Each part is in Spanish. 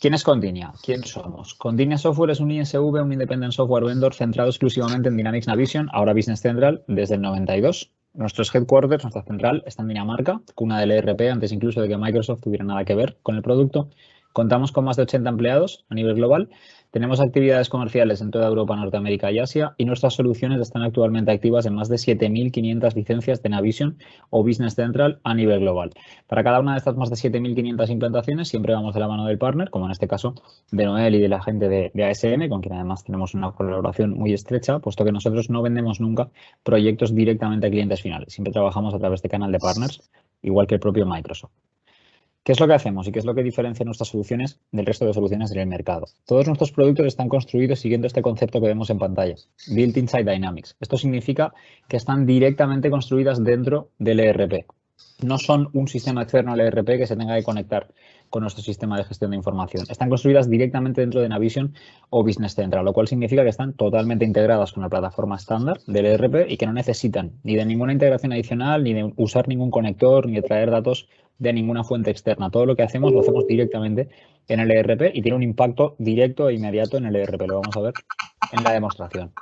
¿Quién es Condinia? ¿Quién somos? Condinia Software es un ISV, un Independent Software Vendor centrado exclusivamente en Dynamics Navision, ahora Business Central, desde el 92. Nuestros headquarters, nuestra central, está en Dinamarca, cuna del ERP, antes incluso de que Microsoft tuviera nada que ver con el producto. Contamos con más de 80 empleados a nivel global. Tenemos actividades comerciales en toda Europa, Norteamérica y Asia, y nuestras soluciones están actualmente activas en más de 7.500 licencias de Navision o Business Central a nivel global. Para cada una de estas más de 7.500 implantaciones siempre vamos de la mano del partner, como en este caso de Noel y de la gente de ASM, con quien además tenemos una colaboración muy estrecha, puesto que nosotros no vendemos nunca proyectos directamente a clientes finales. Siempre trabajamos a través de canal de partners, igual que el propio Microsoft. ¿Qué es lo que hacemos y qué es lo que diferencia nuestras soluciones del resto de soluciones en el mercado? Todos nuestros productos están construidos siguiendo este concepto que vemos en pantalla, Built Inside Dynamics. Esto significa que están directamente construidas dentro del ERP. No son un sistema externo al ERP que se tenga que conectar con nuestro sistema de gestión de información. Están construidas directamente dentro de Navision o Business Central, lo cual significa que están totalmente integradas con la plataforma estándar del ERP y que no necesitan ni de ninguna integración adicional, ni de usar ningún conector, ni de traer datos de ninguna fuente externa. Todo lo que hacemos lo hacemos directamente en el ERP y tiene un impacto directo e inmediato en el ERP. Lo vamos a ver en la demostración.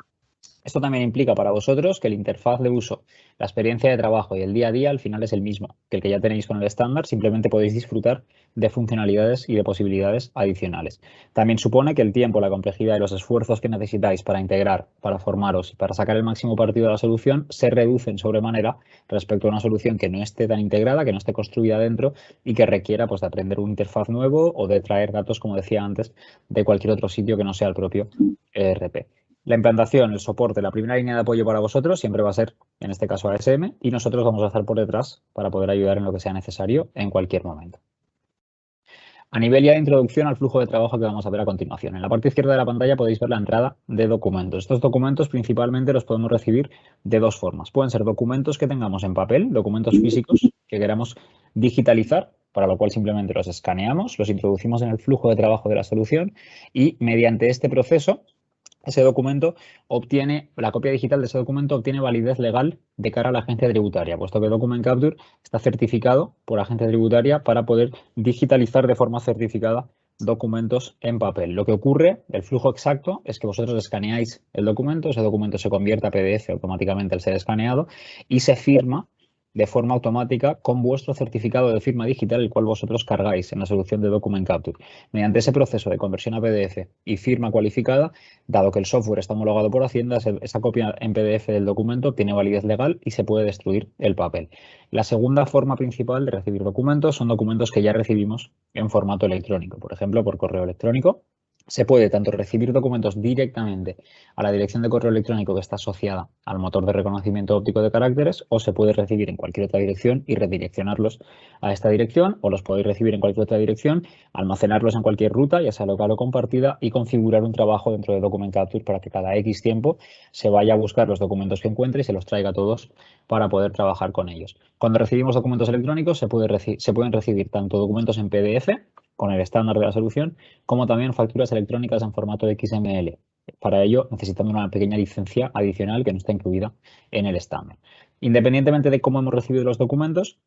Esto también implica para vosotros que el interfaz de uso, la experiencia de trabajo y el día a día al final es el mismo que el que ya tenéis con el estándar, simplemente podéis disfrutar de funcionalidades y de posibilidades adicionales. También supone que el tiempo, la complejidad y los esfuerzos que necesitáis para integrar, para formaros y para sacar el máximo partido de la solución se reducen sobremanera respecto a una solución que no esté tan integrada, que no esté construida dentro y que requiera pues, de aprender un interfaz nuevo o de traer datos, como decía antes, de cualquier otro sitio que no sea el propio ERP. La implantación, el soporte, la primera línea de apoyo para vosotros siempre va a ser, en este caso, ASM, y nosotros vamos a estar por detrás para poder ayudar en lo que sea necesario en cualquier momento. A nivel ya de introducción al flujo de trabajo que vamos a ver a continuación. En la parte izquierda de la pantalla podéis ver la entrada de documentos. Estos documentos principalmente los podemos recibir de dos formas. Pueden ser documentos que tengamos en papel, documentos físicos que queramos digitalizar, para lo cual simplemente los escaneamos, los introducimos en el flujo de trabajo de la solución y mediante este proceso ese documento la copia digital de ese documento obtiene validez legal de cara a la agencia tributaria, puesto que Document Capture está certificado por la agencia tributaria para poder digitalizar de forma certificada documentos en papel. Lo que ocurre, el flujo exacto, es que vosotros escaneáis el documento, ese documento se convierte a PDF automáticamente al ser escaneado y se firma de forma automática con vuestro certificado de firma digital, el cual vosotros cargáis en la solución de Document Capture. Mediante ese proceso de conversión a PDF y firma cualificada, dado que el software está homologado por Hacienda, esa copia en PDF del documento tiene validez legal y se puede destruir el papel. La segunda forma principal de recibir documentos son documentos que ya recibimos en formato electrónico, por ejemplo, por correo electrónico. Se puede tanto recibir documentos directamente a la dirección de correo electrónico que está asociada al motor de reconocimiento óptico de caracteres o se puede recibir en cualquier otra dirección y redireccionarlos a esta dirección o los podéis recibir en cualquier otra dirección, almacenarlos en cualquier ruta, ya sea local o compartida y configurar un trabajo dentro de Document Capture para que cada X tiempo se vaya a buscar los documentos que encuentre y se los traiga todos para poder trabajar con ellos. Cuando recibimos documentos electrónicos se pueden recibir tanto documentos en PDF con el estándar de la solución, como también facturas electrónicas en formato XML. Para ello, necesitamos una pequeña licencia adicional que no está incluida en el estándar. Independientemente de cómo hemos recibido los documentos,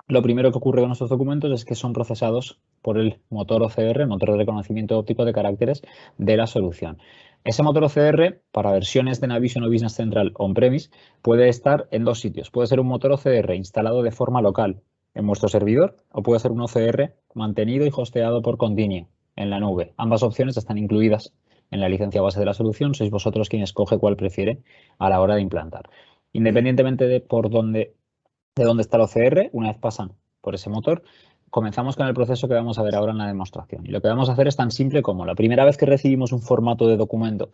lo primero que ocurre con nuestros documentos es que son procesados por el motor OCR, el motor de reconocimiento óptico de caracteres de la solución. Ese motor OCR, para versiones de Navision o Business Central on-premise, puede estar en dos sitios. Puede ser un motor OCR instalado de forma local en vuestro servidor o puede ser un OCR mantenido y hosteado por Condinia en la nube. Ambas opciones están incluidas en la licencia base de la solución. Sois vosotros quien escoge cuál prefiere a la hora de implantar. Independientemente de dónde está el OCR, una vez pasan por ese motor, comenzamos con el proceso que vamos a ver ahora en la demostración. Y lo que vamos a hacer es tan simple como la primera vez que recibimos un formato de documento,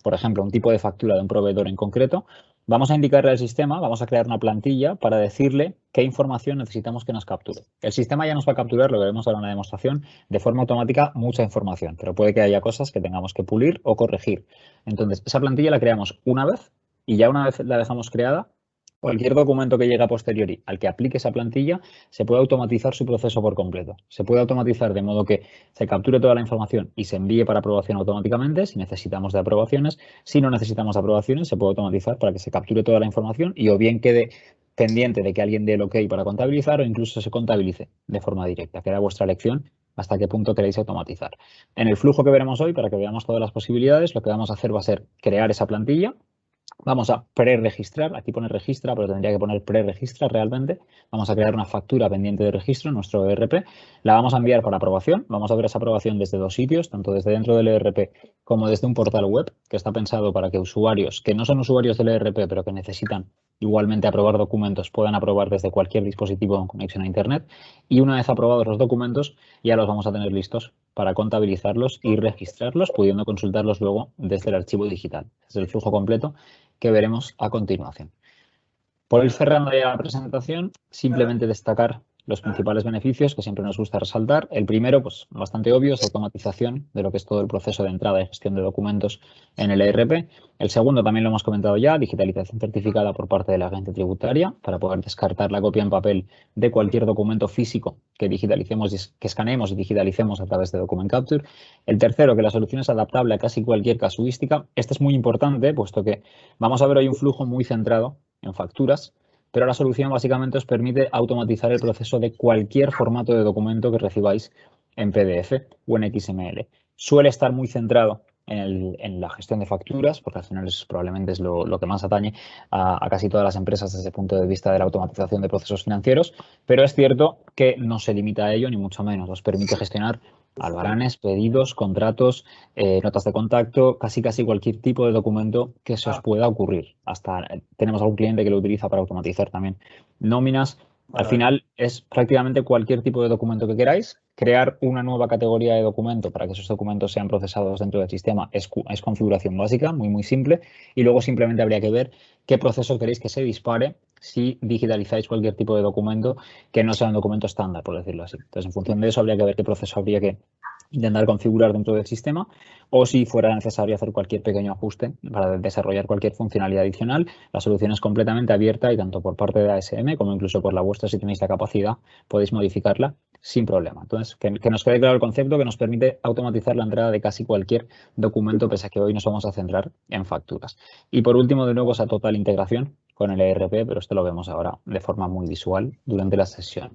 por ejemplo, un tipo de factura de un proveedor en concreto, vamos a indicarle al sistema, vamos a crear una plantilla para decirle qué información necesitamos que nos capture. El sistema ya nos va a capturar, lo veremos ahora en la demostración, de forma automática mucha información, pero puede que haya cosas que tengamos que pulir o corregir. Entonces, esa plantilla la creamos una vez y ya una vez la dejamos creada, cualquier documento que llegue a posteriori al que aplique esa plantilla, se puede automatizar su proceso por completo. Se puede automatizar de modo que se capture toda la información y se envíe para aprobación automáticamente si necesitamos de aprobaciones. Si no necesitamos aprobaciones, se puede automatizar para que se capture toda la información y o bien quede pendiente de que alguien dé el OK para contabilizar o incluso se contabilice de forma directa. Queda a vuestra elección hasta qué punto queréis automatizar. En el flujo que veremos hoy, para que veamos todas las posibilidades, lo que vamos a hacer va a ser crear esa plantilla. Vamos a preregistrar, aquí pone registra, pero tendría que poner preregistra realmente. Vamos a crear una factura pendiente de registro en nuestro ERP. La vamos a enviar para aprobación. Vamos a ver esa aprobación desde dos sitios, tanto desde dentro del ERP como desde un portal web, que está pensado para que usuarios que no son usuarios del ERP, pero que necesitan igualmente aprobar documentos, puedan aprobar desde cualquier dispositivo con conexión a Internet. Y una vez aprobados los documentos, ya los vamos a tener listos para contabilizarlos y registrarlos, pudiendo consultarlos luego desde el archivo digital. Es el flujo completo que veremos a continuación. Por ir cerrando ya la presentación, simplemente destacar los principales beneficios que siempre nos gusta resaltar. El primero, pues bastante obvio, es automatización de lo que es todo el proceso de entrada y gestión de documentos en el ERP. El segundo, también lo hemos comentado ya, digitalización certificada por parte de la agente tributaria para poder descartar la copia en papel de cualquier documento físico que digitalicemos, que escaneemos y digitalicemos a través de Document Capture. El tercero, que la solución es adaptable a casi cualquier casuística. Este es muy importante, puesto que vamos a ver hoy un flujo muy centrado en facturas, pero la solución básicamente os permite automatizar el proceso de cualquier formato de documento que recibáis en PDF o en XML. Suele estar muy centrado en la gestión de facturas, porque al final probablemente es lo que más atañe a casi todas las empresas desde el punto de vista de la automatización de procesos financieros, pero es cierto que no se limita a ello, ni mucho menos. Os permite gestionar albaranes, pedidos, contratos, notas de contacto, casi cualquier tipo de documento que se os pueda ocurrir. Hasta tenemos algún cliente que lo utiliza para automatizar también nóminas. Al final es prácticamente cualquier tipo de documento que queráis. Crear una nueva categoría de documento para que esos documentos sean procesados dentro del sistema es configuración básica, muy simple. Y luego simplemente habría que ver qué proceso queréis que se dispare si digitalizáis cualquier tipo de documento que no sea un documento estándar, por decirlo así. Entonces, en función de eso, habría que ver qué proceso habría que intentar configurar dentro del sistema, o si fuera necesario hacer cualquier pequeño ajuste para desarrollar cualquier funcionalidad adicional. La solución es completamente abierta y tanto por parte de ASM como incluso por la vuestra, si tenéis la capacidad, podéis modificarla sin problema. Entonces, que nos quede claro el concepto, que nos permite automatizar la entrada de casi cualquier documento, pese a que hoy nos vamos a centrar en facturas. Y por último, de nuevo, esa total integración con el ERP, pero esto lo vemos ahora de forma muy visual durante la sesión.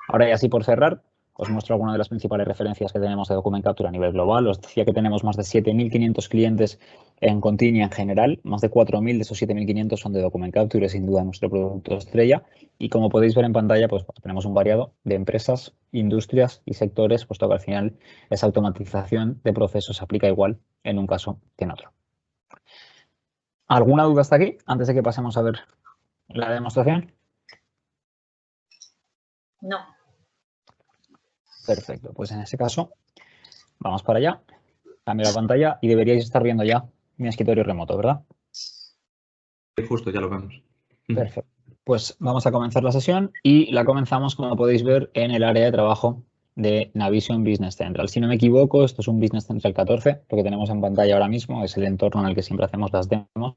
Ahora, y así por cerrar, os muestro algunas de las principales referencias que tenemos de Document Capture a nivel global. Os decía que tenemos más de 7.500 clientes en Continia en general. Más de 4.000 de esos 7.500 son de Document Capture, es sin duda nuestro producto estrella. Y como podéis ver en pantalla, pues tenemos un variado de empresas, industrias y sectores, puesto que al final esa automatización de procesos se aplica igual en un caso que en otro. ¿Alguna duda hasta aquí? Antes de que pasemos a ver la demostración. No. Perfecto, pues en ese caso vamos para allá, cambio la pantalla y deberíais estar viendo ya mi escritorio remoto, ¿verdad? Justo, ya lo vemos. Perfecto. Pues vamos a comenzar la sesión y la comenzamos, como podéis ver, en el área de trabajo de Navision Business Central. Si no me equivoco, esto es un Business Central 14, lo que tenemos en pantalla ahora mismo es el entorno en el que siempre hacemos las demos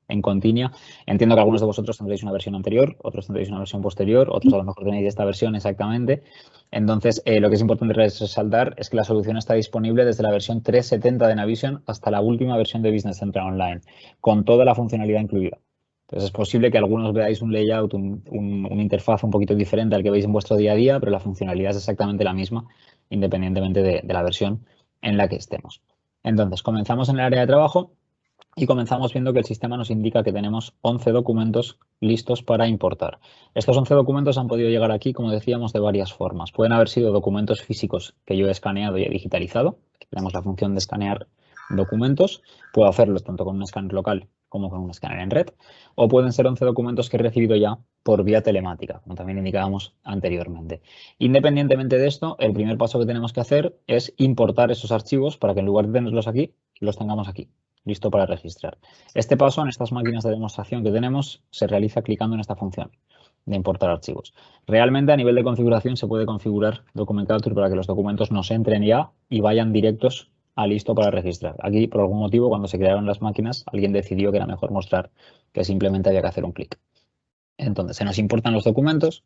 en Continia. Entiendo que algunos de vosotros tendréis una versión anterior, otros tendréis una versión posterior, otros a lo mejor tenéis esta versión exactamente. Entonces, lo que es importante resaltar es que la solución está disponible desde la versión 3.70 de Navision hasta la última versión de Business Central Online, con toda la funcionalidad incluida. Entonces, es posible que algunos veáis un layout, una interfaz un poquito diferente al que veis en vuestro día a día, pero la funcionalidad es exactamente la misma, independientemente de la versión en la que estemos. Entonces, comenzamos en el área de trabajo. Y comenzamos viendo que el sistema nos indica que tenemos 11 documentos listos para importar. Estos 11 documentos han podido llegar aquí, como decíamos, de varias formas. Pueden haber sido documentos físicos que yo he escaneado y he digitalizado. Aquí tenemos la función de escanear documentos. Puedo hacerlo tanto con un escáner local como con un escáner en red. O pueden ser 11 documentos que he recibido ya por vía telemática, como también indicábamos anteriormente. Independientemente de esto, el primer paso que tenemos que hacer es importar esos archivos para que en lugar de tenerlos aquí, los tengamos aquí, listo para registrar. Este paso en estas máquinas de demostración que tenemos se realiza clicando en esta función de importar archivos. Realmente a nivel de configuración se puede configurar Document Capture para que los documentos nos entren ya y vayan directos a listo para registrar. Aquí, por algún motivo, cuando se crearon las máquinas, alguien decidió que era mejor mostrar que simplemente había que hacer un clic. Entonces, se nos importan los documentos,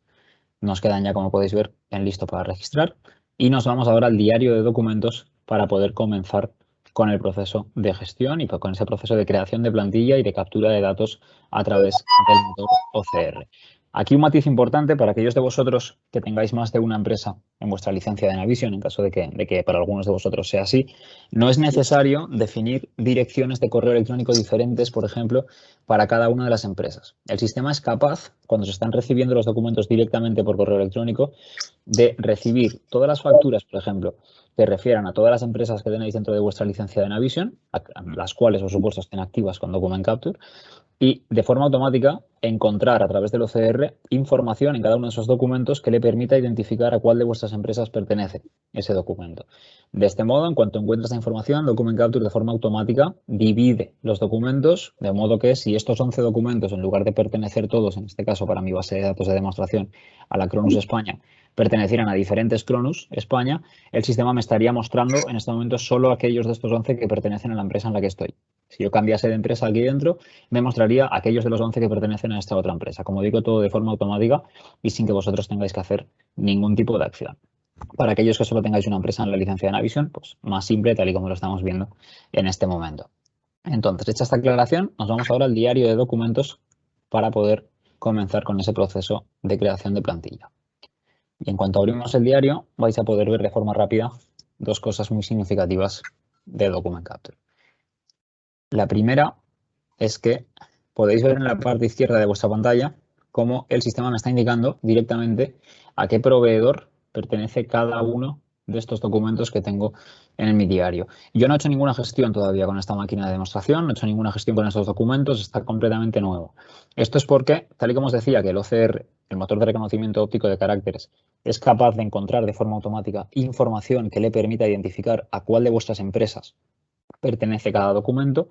nos quedan ya, como podéis ver, en listo para registrar y nos vamos ahora al diario de documentos para poder comenzar con el proceso de gestión y con ese proceso de creación de plantilla y de captura de datos a través del motor OCR. Aquí un matiz importante para aquellos de vosotros que tengáis más de una empresa en vuestra licencia de Navision, en caso de que para algunos de vosotros sea así, no es necesario definir direcciones de correo electrónico diferentes, por ejemplo, para cada una de las empresas. El sistema es capaz, cuando se están recibiendo los documentos directamente por correo electrónico, de recibir todas las facturas, por ejemplo, que refieran a todas las empresas que tenéis dentro de vuestra licencia de Navision, las cuales, por supuesto, estén activas con Document Capture, y de forma automática encontrar a través del OCR información en cada uno de esos documentos que le permita identificar a cuál de vuestras empresas pertenece ese documento. De este modo, en cuanto encuentra esa información, Document Capture de forma automática divide los documentos, de modo que si estos 11 documentos, en lugar de pertenecer todos, en este caso para mi base de datos de demostración, a la Cronus España, pertenecieran a diferentes Cronus España, el sistema me estaría mostrando en este momento solo aquellos de estos 11 que pertenecen a la empresa en la que estoy. Si yo cambiase de empresa aquí dentro, me mostraría aquellos de los 11 que pertenecen a esta otra empresa. Como digo, todo de forma automática y sin que vosotros tengáis que hacer ningún tipo de acción. Para aquellos que solo tengáis una empresa en la licencia de Navision, pues más simple, tal y como lo estamos viendo en este momento. Entonces, hecha esta aclaración, nos vamos ahora al diario de documentos para poder comenzar con ese proceso de creación de plantilla. Y en cuanto abrimos el diario, vais a poder ver de forma rápida dos cosas muy significativas de Document Capture. La primera es que podéis ver en la parte izquierda de vuestra pantalla cómo el sistema me está indicando directamente a qué proveedor pertenece cada uno de estos documentos que tengo en mi diario. Yo no he hecho ninguna gestión todavía con esta máquina de demostración, no he hecho ninguna gestión con estos documentos, está completamente nuevo. Esto es porque, tal y como os decía, que el OCR, el motor de reconocimiento óptico de caracteres, es capaz de encontrar de forma automática información que le permita identificar a cuál de vuestras empresas pertenece cada documento,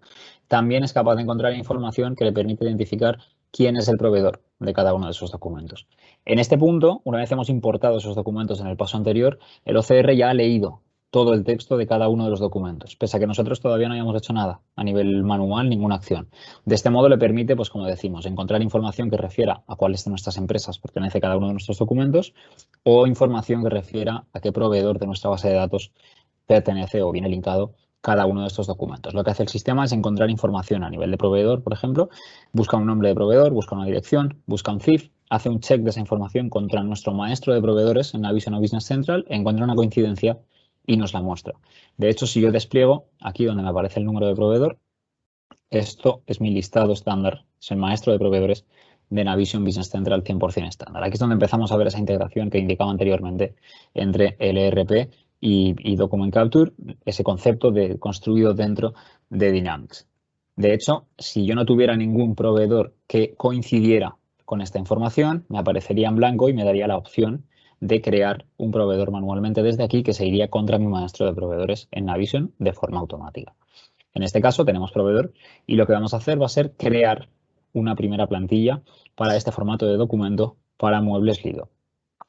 también es capaz de encontrar información que le permite identificar quién es el proveedor de cada uno de esos documentos. En este punto, una vez hemos importado esos documentos en el paso anterior, el OCR ya ha leído todo el texto de cada uno de los documentos, pese a que nosotros todavía no hayamos hecho nada a nivel manual, ninguna acción. De este modo le permite, pues como decimos, encontrar información que refiera a cuáles de nuestras empresas pertenece cada uno de nuestros documentos o información que refiera a qué proveedor de nuestra base de datos pertenece o viene linkado cada uno de estos documentos. Lo que hace el sistema es encontrar información a nivel de proveedor, por ejemplo, busca un nombre de proveedor, busca una dirección, busca un CIF, hace un check de esa información contra nuestro maestro de proveedores en Navision o Business Central, encuentra una coincidencia y nos la muestra. De hecho, si yo despliego aquí donde me aparece el número de proveedor, esto es mi listado estándar, es el maestro de proveedores de Navision Business Central 100% estándar. Aquí es donde empezamos a ver esa integración que indicaba anteriormente entre el ERP y Document Capture, ese concepto de construido dentro de Dynamics. De hecho, si yo no tuviera ningún proveedor que coincidiera con esta información, me aparecería en blanco y me daría la opción de crear un proveedor manualmente desde aquí que se iría contra mi maestro de proveedores en Navision de forma automática. En este caso tenemos proveedor y lo que vamos a hacer va a ser crear una primera plantilla para este formato de documento para muebles Lido.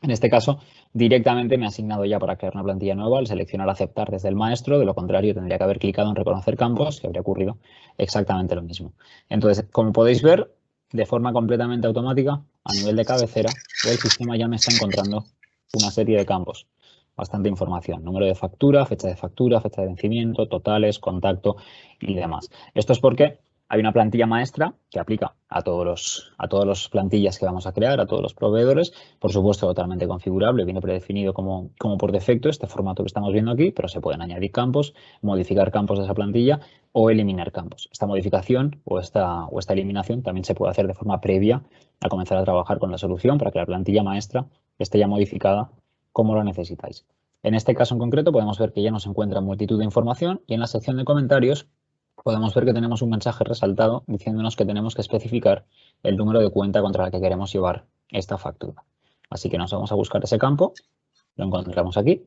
En este caso, directamente me ha asignado ya para crear una plantilla nueva al seleccionar aceptar desde el maestro, de lo contrario tendría que haber clicado en reconocer campos y habría ocurrido exactamente lo mismo. Entonces, como podéis ver, de forma completamente automática, a nivel de cabecera, el sistema ya me está encontrando una serie de campos. Bastante información, número de factura, fecha de vencimiento, totales, contacto y demás. Esto es porque hay una plantilla maestra que aplica a todas las plantillas que vamos a crear, a todos los proveedores. Por supuesto, totalmente configurable, viene predefinido como por defecto este formato que estamos viendo aquí, pero se pueden añadir campos, modificar campos de esa plantilla o eliminar campos. Esta modificación o esta eliminación también se puede hacer de forma previa a comenzar a trabajar con la solución para que la plantilla maestra esté ya modificada como lo necesitáis. En este caso en concreto podemos ver que ya nos encuentra multitud de información y en la sección de comentarios podemos ver que tenemos un mensaje resaltado diciéndonos que tenemos que especificar el número de cuenta contra la que queremos llevar esta factura. Así que nos vamos a buscar ese campo, lo encontramos aquí,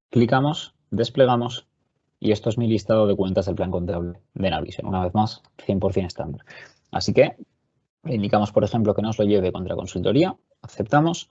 clicamos, desplegamos y esto es mi listado de cuentas del plan contable de Navision. Una vez más, 100% estándar. Así que le indicamos, por ejemplo, que nos lo lleve contra consultoría, aceptamos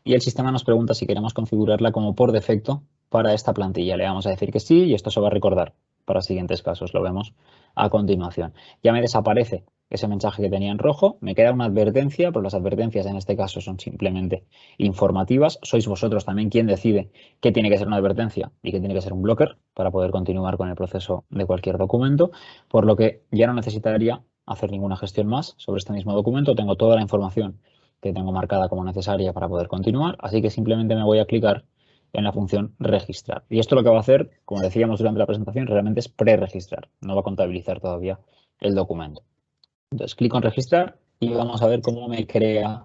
y el sistema nos pregunta si queremos configurarla como por defecto para esta plantilla. Le vamos a decir que sí y esto se va a recordar para siguientes casos. Lo vemos a continuación. Ya me desaparece ese mensaje que tenía en rojo. Me queda una advertencia, pero las advertencias en este caso son simplemente informativas. Sois vosotros también quien decide qué tiene que ser una advertencia y qué tiene que ser un blocker para poder continuar con el proceso de cualquier documento, por lo que ya no necesitaría hacer ninguna gestión más sobre este mismo documento. Tengo toda la información que tengo marcada como necesaria para poder continuar, así que simplemente me voy a clicar en la función registrar. Y esto lo que va a hacer, como decíamos durante la presentación, realmente es preregistrar, no va a contabilizar todavía el documento. Entonces clico en registrar y vamos a ver cómo me crea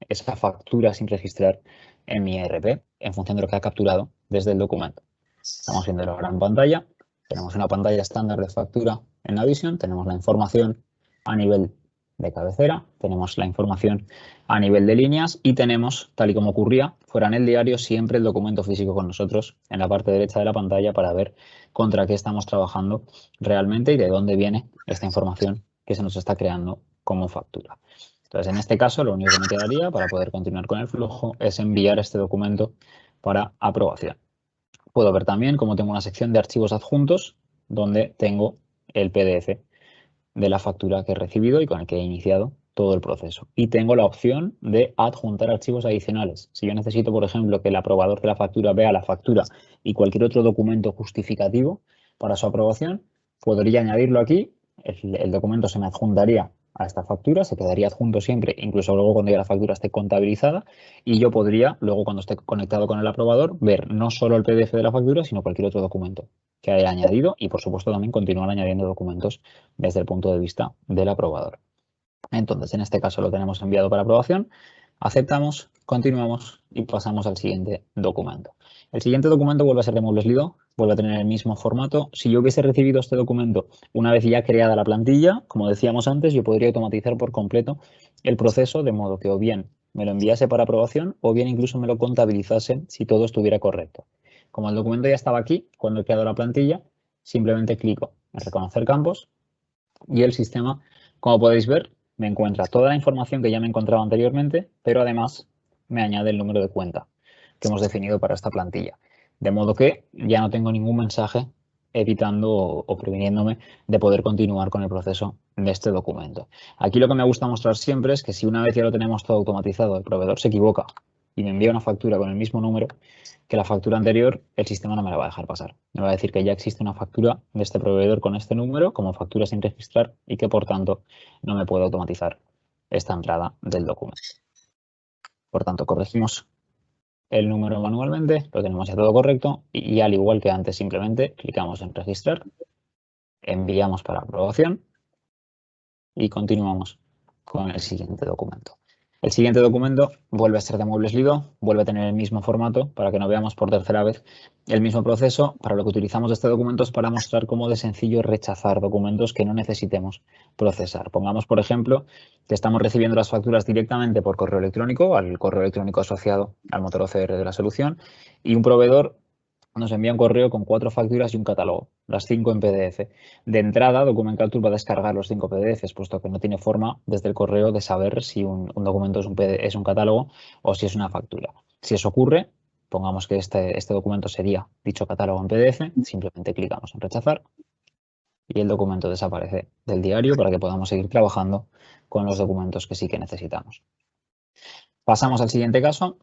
esa factura sin registrar en mi ERP en función de lo que ha capturado desde el documento. Estamos viendo ahora en pantalla. Tenemos una pantalla estándar de factura en Navision, tenemos la información a nivel de cabecera, tenemos la información a nivel de líneas y tenemos, tal y como ocurría fuera en el diario, siempre el documento físico con nosotros en la parte derecha de la pantalla para ver contra qué estamos trabajando realmente y de dónde viene esta información que se nos está creando como factura. Entonces, en este caso, lo único que me quedaría para poder continuar con el flujo es enviar este documento para aprobación. Puedo ver también cómo tengo una sección de archivos adjuntos donde tengo el PDF de la factura que he recibido y con el que he iniciado todo el proceso. Y tengo la opción de adjuntar archivos adicionales. Si yo necesito, por ejemplo, que el aprobador de la factura vea la factura y cualquier otro documento justificativo para su aprobación, podría añadirlo aquí. El documento se me adjuntaría a esta factura, se quedaría adjunto siempre, incluso luego cuando ya la factura esté contabilizada, y yo podría, luego cuando esté conectado con el aprobador, ver no solo el PDF de la factura, sino cualquier otro documento que haya añadido y, por supuesto, también continuar añadiendo documentos desde el punto de vista del aprobador. Entonces, en este caso lo tenemos enviado para aprobación, aceptamos, continuamos y pasamos al siguiente documento. El siguiente documento vuelve a ser de Muebles Lido, vuelve a tener el mismo formato. Si yo hubiese recibido este documento una vez ya creada la plantilla, como decíamos antes, yo podría automatizar por completo el proceso de modo que o bien me lo enviase para aprobación o bien incluso me lo contabilizase si todo estuviera correcto. Como el documento ya estaba aquí, cuando he creado la plantilla, simplemente clico en reconocer campos y el sistema, como podéis ver, me encuentra toda la información que ya me encontraba anteriormente, pero además me añade el número de cuenta que hemos definido para esta plantilla. De modo que ya no tengo ningún mensaje evitando o previniéndome de poder continuar con el proceso de este documento. Aquí lo que me gusta mostrar siempre es que si una vez ya lo tenemos todo automatizado, el proveedor se equivoca y me envía una factura con el mismo número que la factura anterior, el sistema no me la va a dejar pasar. Me va a decir que ya existe una factura de este proveedor con este número como factura sin registrar y que, por tanto, no me puede automatizar esta entrada del documento. Por tanto, corregimos el número manualmente, lo tenemos ya todo correcto y al igual que antes, simplemente clicamos en registrar, enviamos para aprobación y continuamos con el siguiente documento. El siguiente documento vuelve a ser de Muebles Lido, vuelve a tener el mismo formato para que no veamos por tercera vez el mismo proceso. Para lo que utilizamos este documento es para mostrar cómo de sencillo es rechazar documentos que no necesitemos procesar. Pongamos, por ejemplo, que estamos recibiendo las facturas directamente por correo electrónico, al correo electrónico asociado al motor OCR de la solución, y un proveedor nos envía un correo con 4 facturas y un catálogo, las 5 en PDF. De entrada, Document Capture va a descargar los 5 PDFs, puesto que no tiene forma desde el correo de saber si un documento es un catálogo o si es una factura. Si eso ocurre, pongamos que este documento sería dicho catálogo en PDF, simplemente clicamos en rechazar y el documento desaparece del diario para que podamos seguir trabajando con los documentos que sí que necesitamos. Pasamos al siguiente caso.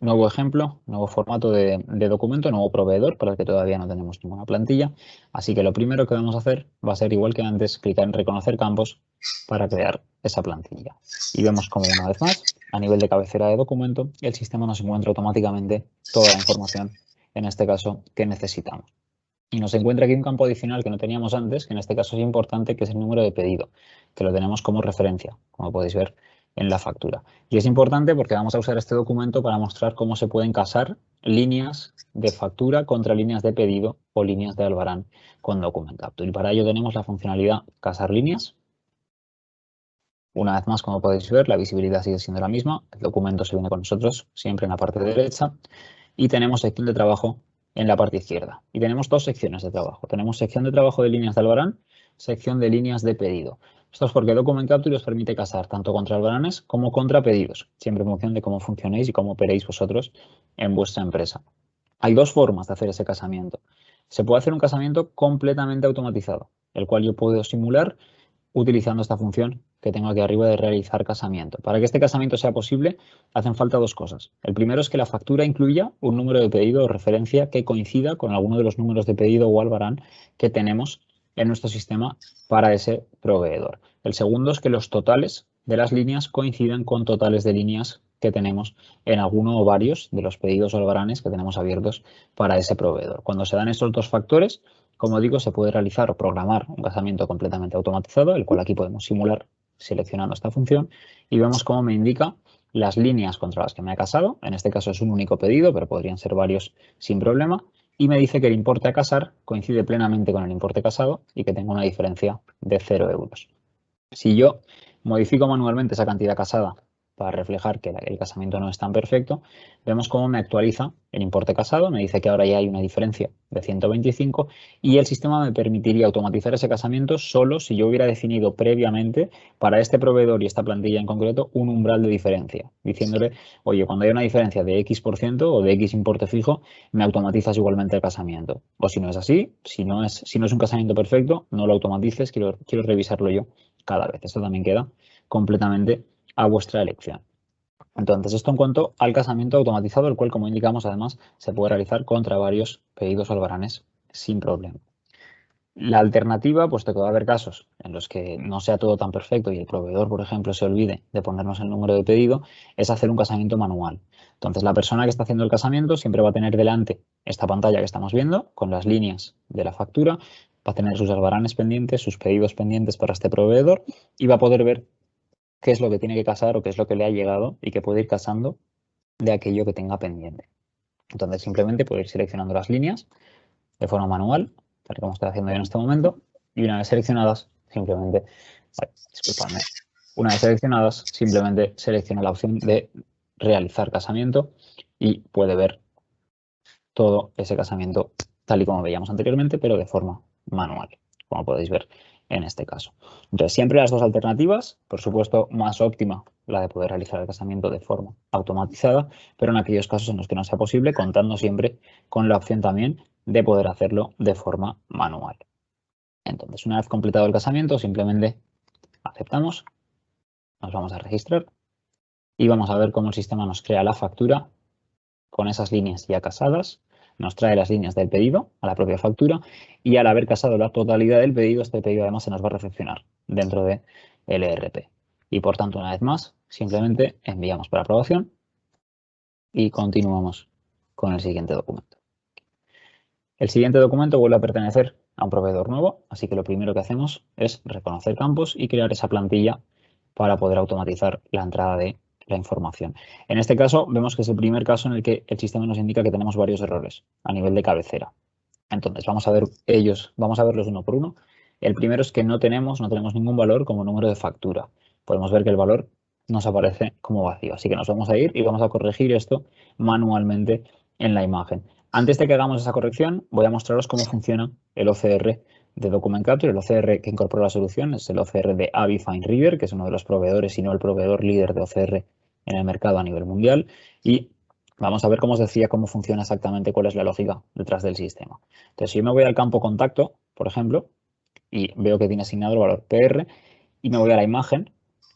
Nuevo ejemplo, nuevo formato de documento, nuevo proveedor para el que todavía no tenemos ninguna plantilla. Así que lo primero que vamos a hacer va a ser, igual que antes, clicar en reconocer campos para crear esa plantilla. Y vemos como una vez más, a nivel de cabecera de documento, el sistema nos encuentra automáticamente toda la información, en este caso, que necesitamos. Y nos encuentra aquí un campo adicional que no teníamos antes, que en este caso es importante, que es el número de pedido, que lo tenemos como referencia, como podéis ver en la factura. Y es importante porque vamos a usar este documento para mostrar cómo se pueden casar líneas de factura contra líneas de pedido o líneas de albarán con Document Capture. Y para ello tenemos la funcionalidad casar líneas. Una vez más, como podéis ver, la visibilidad sigue siendo la misma. El documento se viene con nosotros siempre en la parte derecha. Y tenemos sección de trabajo en la parte izquierda. Y tenemos 2 secciones de trabajo. Tenemos sección de trabajo de líneas de albarán, sección de líneas de pedido. Esto es porque Document Capture os permite casar tanto contra albaranes como contra pedidos, siempre en función de cómo funcionéis y cómo operéis vosotros en vuestra empresa. Hay 2 formas de hacer ese casamiento. Se puede hacer un casamiento completamente automatizado, el cual yo puedo simular utilizando esta función que tengo aquí arriba de realizar casamiento. Para que este casamiento sea posible, hacen falta 2 cosas. El primero es que la factura incluya un número de pedido o referencia que coincida con alguno de los números de pedido o albarán que tenemos en nuestro sistema para ese proveedor. El segundo es que los totales de las líneas coinciden con totales de líneas que tenemos en alguno o varios de los pedidos o albaranes que tenemos abiertos para ese proveedor. Cuando se dan estos dos factores, como digo, se puede realizar o programar un casamiento completamente automatizado, el cual aquí podemos simular seleccionando esta función y vemos cómo me indica las líneas contra las que me ha casado. En este caso es un único pedido, pero podrían ser varios sin problema. Y me dice que el importe a casar coincide plenamente con el importe casado y que tengo una diferencia de 0 euros. Si yo modifico manualmente esa cantidad casada para reflejar que el casamiento no es tan perfecto, vemos cómo me actualiza el importe casado, me dice que ahora ya hay una diferencia de 125 y el sistema me permitiría automatizar ese casamiento solo si yo hubiera definido previamente para este proveedor y esta plantilla en concreto un umbral de diferencia, diciéndole, oye, cuando hay una diferencia de X% o de X importe fijo, me automatizas igualmente el casamiento. O si no es así, si no es un casamiento perfecto, no lo automatices, quiero revisarlo yo cada vez. Esto también queda completamente a vuestra elección. Entonces, esto en cuanto al casamiento automatizado, el cual, como indicamos, además, se puede realizar contra varios pedidos o albaranes sin problema. La alternativa, puesto que va a haber casos en los que no sea todo tan perfecto y el proveedor, por ejemplo, se olvide de ponernos el número de pedido, es hacer un casamiento manual. Entonces, la persona que está haciendo el casamiento siempre va a tener delante esta pantalla que estamos viendo con las líneas de la factura, va a tener sus albaranes pendientes, sus pedidos pendientes para este proveedor y va a poder ver qué es lo que tiene que casar o qué es lo que le ha llegado y que puede ir casando de aquello que tenga pendiente. Entonces, simplemente puede ir seleccionando las líneas de forma manual, tal y como estoy haciendo yo en este momento, y una vez seleccionadas, simplemente, disculpadme, una vez seleccionadas, simplemente selecciona la opción de realizar casamiento y puede ver todo ese casamiento tal y como veíamos anteriormente, pero de forma manual, como podéis ver en este caso. Entonces, siempre las dos alternativas, por supuesto, más óptima la de poder realizar el casamiento de forma automatizada, pero en aquellos casos en los que no sea posible, contando siempre con la opción también de poder hacerlo de forma manual. Entonces, una vez completado el casamiento, simplemente aceptamos, nos vamos a registrar y vamos a ver cómo el sistema nos crea la factura con esas líneas ya casadas, nos trae las líneas del pedido a la propia factura y al haber casado la totalidad del pedido, este pedido además se nos va a recepcionar dentro de el ERP. Y por tanto, una vez más, simplemente enviamos para aprobación y continuamos con el siguiente documento. El siguiente documento vuelve a pertenecer a un proveedor nuevo, así que lo primero que hacemos es reconocer campos y crear esa plantilla para poder automatizar la entrada de la información. En este caso, vemos que es el primer caso en el que el sistema nos indica que tenemos varios errores a nivel de cabecera. Entonces, vamos a verlos uno por uno. El primero es que no tenemos ningún valor como número de factura. Podemos ver que el valor nos aparece como vacío, así que nos vamos a ir y vamos a corregir esto manualmente en la imagen. Antes de que hagamos esa corrección, voy a mostraros cómo funciona el OCR de Document Capture. El OCR que incorpora la solución es el OCR de Avifine Reader, que es uno de los proveedores, si no el proveedor líder de OCR en el mercado a nivel mundial. Y vamos a ver, como os decía, cómo funciona exactamente, cuál es la lógica detrás del sistema. Entonces, si yo me voy al campo contacto, por ejemplo, y veo que tiene asignado el valor PR, y me voy a la imagen,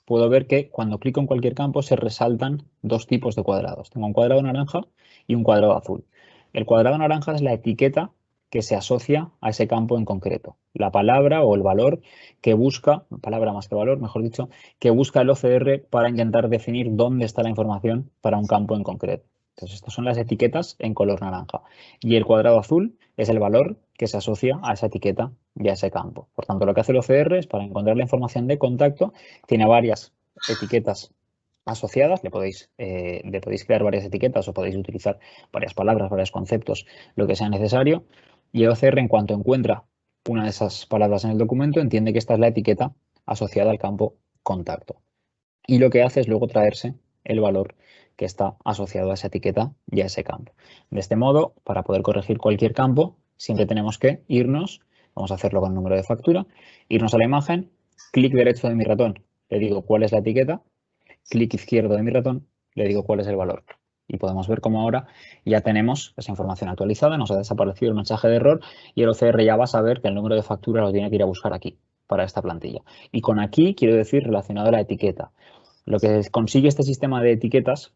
puedo ver que cuando clico en cualquier campo se resaltan dos tipos de cuadrados. Tengo un cuadrado naranja y un cuadrado azul. El cuadrado naranja es la etiqueta que se asocia a ese campo en concreto. La palabra o el valor que busca, palabra más que valor, mejor dicho, que busca el OCR para intentar definir dónde está la información para un campo en concreto. Entonces, estas son las etiquetas en color naranja. Y el cuadrado azul es el valor que se asocia a esa etiqueta y a ese campo. Por tanto, lo que hace el OCR es, para encontrar la información de contacto, tiene varias etiquetas asociadas, le podéis crear varias etiquetas o podéis utilizar varias palabras, varios conceptos, lo que sea necesario. Y el OCR, en cuanto encuentra una de esas palabras en el documento, entiende que esta es la etiqueta asociada al campo contacto. Y lo que hace es luego traerse el valor que está asociado a esa etiqueta y a ese campo. De este modo, para poder corregir cualquier campo, siempre tenemos que irnos, vamos a hacerlo con el número de factura, irnos a la imagen, clic derecho de mi ratón, le digo cuál es la etiqueta, clic izquierdo de mi ratón, le digo cuál es el valor. Y podemos ver cómo ahora ya tenemos esa información actualizada, nos ha desaparecido el mensaje de error y el OCR ya va a saber que el número de factura lo tiene que ir a buscar aquí, para esta plantilla. Y con aquí quiero decir relacionado a la etiqueta. Lo que consigue este sistema de etiquetas